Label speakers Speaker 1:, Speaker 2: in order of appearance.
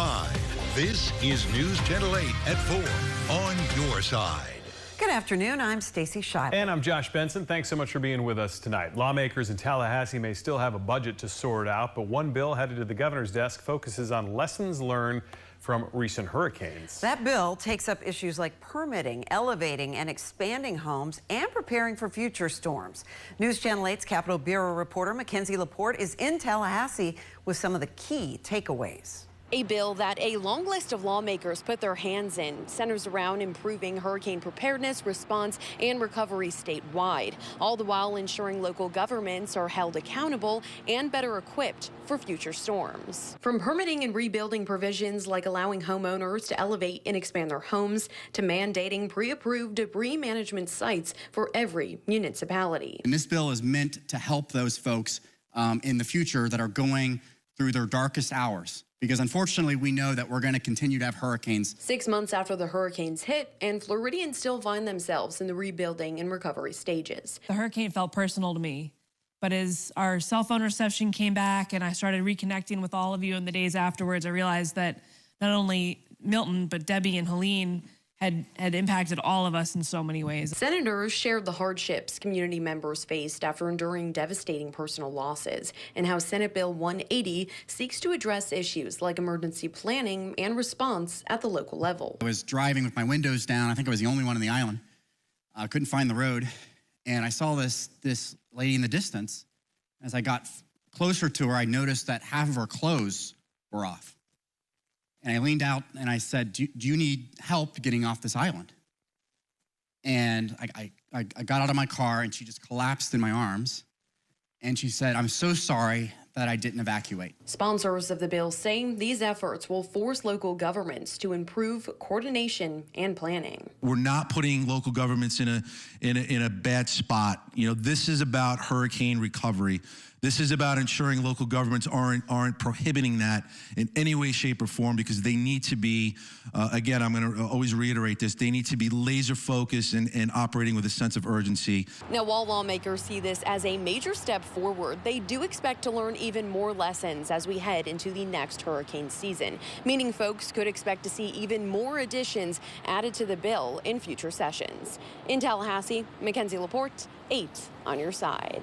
Speaker 1: Live, this is News Channel 8 at 4 on your side.
Speaker 2: Good afternoon, I'm Stacy Shive.
Speaker 3: And I'm Josh Benson. Thanks so much for being with us tonight. Lawmakers in Tallahassee may still have a budget to sort out, but one bill headed to the governor's desk focuses on lessons learned from recent hurricanes.
Speaker 2: That bill takes up issues like permitting, elevating and expanding homes, and preparing for future storms. News Channel 8's Capitol Bureau reporter Mackenzie Laporte is in Tallahassee with some of the key takeaways.
Speaker 4: A bill that a long list of lawmakers put their hands in centers around improving hurricane preparedness, response, and recovery statewide, all the while ensuring local governments are held accountable and better equipped for future storms. From permitting and rebuilding provisions like allowing homeowners to elevate and expand their homes to mandating pre-approved debris management sites for every municipality.
Speaker 5: And this bill is meant to help those folks in the future that are going through their darkest hours. Because unfortunately, we know that we're going to continue to have hurricanes.
Speaker 4: 6 months after the hurricanes hit, and Floridians still find themselves in the rebuilding and recovery stages.
Speaker 6: The hurricane felt personal to me, but as our cell phone reception came back and I started reconnecting with all of you in the days afterwards, I realized that not only Milton, but Debbie and Helene had impacted all of us in so many ways.
Speaker 4: Senators shared the hardships community members faced after enduring devastating personal losses, and how Senate Bill 180 seeks to address issues like emergency planning and response at the local level.
Speaker 5: I was driving with my windows down. I think I was the only one on the island. I couldn't find the road, and I saw this lady in the distance. As I got closer to her, I noticed that half of her clothes were off. And I leaned out and I said, do you need help getting off this island? And I got out of my car and she just collapsed in my arms. And she said, I'm so sorry that I didn't evacuate.
Speaker 4: Sponsors of the bill say these efforts will force local governments to improve coordination and planning.
Speaker 7: We're not putting local governments in a bad spot. You know, this is about hurricane recovery. This is about ensuring local governments aren't prohibiting that in any way, shape, or form, because they need to be, again, I'm going to always reiterate this, they need to be laser focused and operating with a sense of urgency.
Speaker 4: Now, while lawmakers see this as a major step forward, they do expect to learn even more lessons as we head into the next hurricane season, meaning folks could expect to see even more additions added to the bill in future sessions. In Tallahassee, Mackenzie Laporte, 8 on your side.